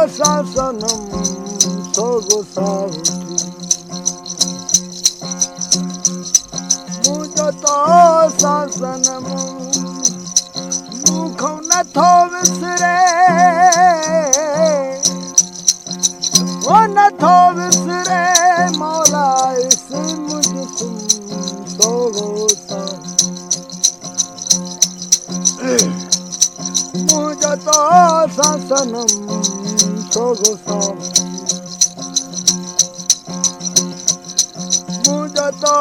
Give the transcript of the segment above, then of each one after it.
सनम Sogou सावठी मुझो तो सनम मुखो नथो विसरे वो नथो विसरे मौला इस मुझ तुम सोगो मुझो तो सनम सोगो सावठी मुझो तो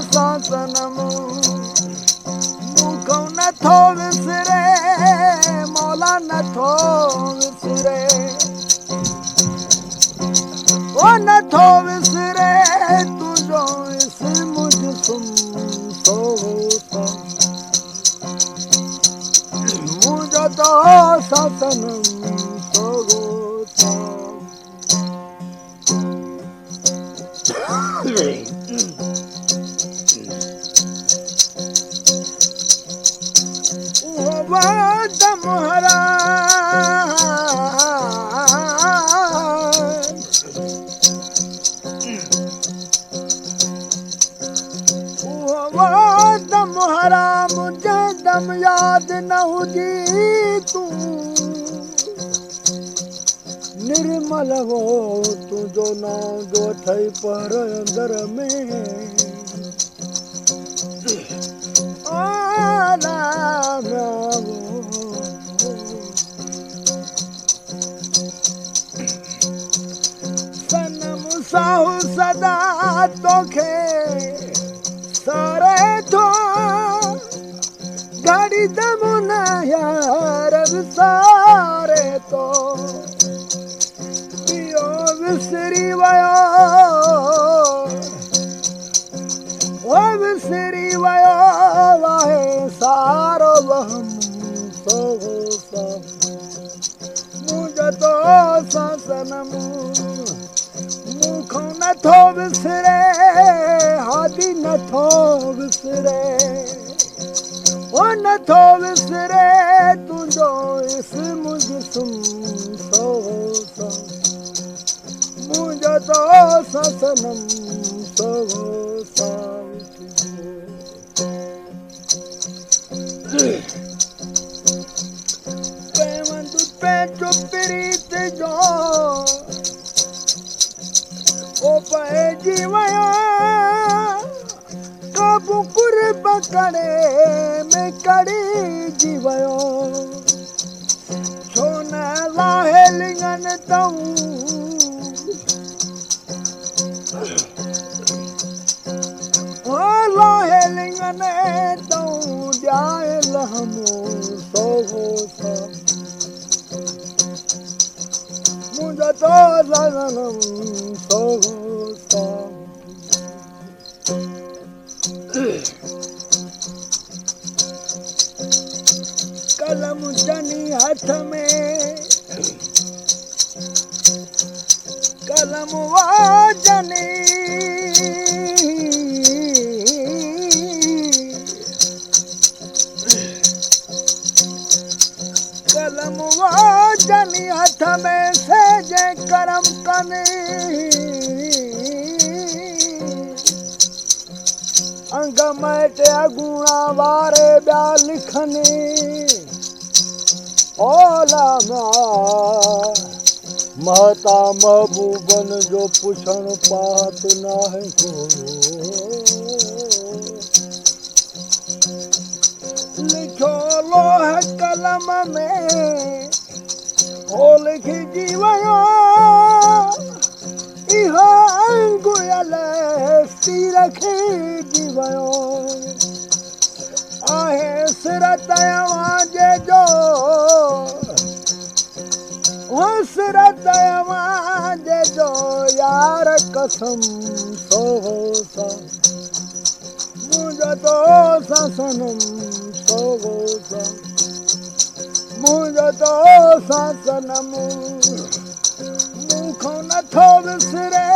सनम मुखो नथो विसरे मौला नथो विसरे वो नथो विसरे तुझो इस मुझ तुम सोगो मुझो तो सनम सोगो दमहरा दमहरा मुझे दम याद न हुजी तू निर्मल हो तुझो नाम जो ठई पर अंदर में सनम साहू सदा तोखे सारे थो घड़ी दमुना यार सारे तो पियो विसरी वयो वो विसरी वयो वाहे सारो वहम सोगो मुझो तो सनम मुखो नथो विसरे हादी नथो विसरे वो नथो विसरे तुझो इस मुझ तुम सोगो मुझो तो सनम सोगो प्रीत जो ओ पे जीवया कबू कुर्ब करे में कड़ी जीवयो छो न लाहे लिंगन तऊ ओ लाहे लिंगन तऊ जाए लहमो सोगो मुझो तो सनम सोगो कलम जनी हाथ में कलम वो जनी कलम वो जनी हाथ में से जे करम कने अंग मैटे गुणा वारे ब्या लिखने ओला महता महबूबन जो पुछण पात ना है को लिखो लोह कलम में ओ लिखी जीवयो इहो अंगुयल सी रखी जीवयो आहे सिर तवाजे जो हो सिर तवाजे जो यार कसम सोहो सा मुझो तो सनम सोहो सा मुझो तो सनम मुखो नथो विसरे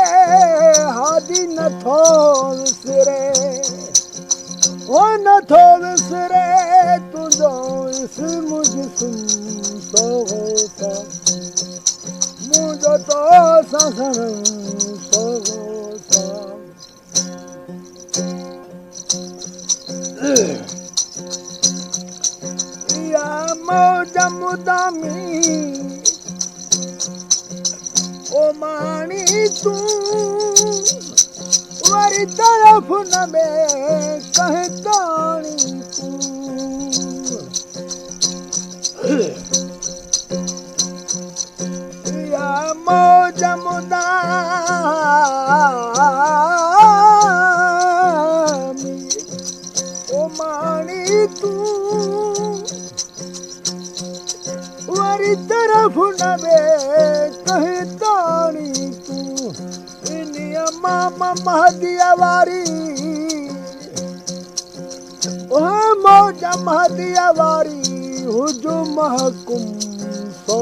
हादी नथो विसरे वो नथो विसरे तुझो इस मुझ सुन सोगो सा सनम सोसा या मौज मुदामी ओ मानी तू वरी तरफ न में कह ताणी तू या मौज मुदामी ओ मानी तू वरी तरफ न में कह ताणी तू मामा महदिया वारी ओ मौज महदिया वारी हुजूम महकुम सो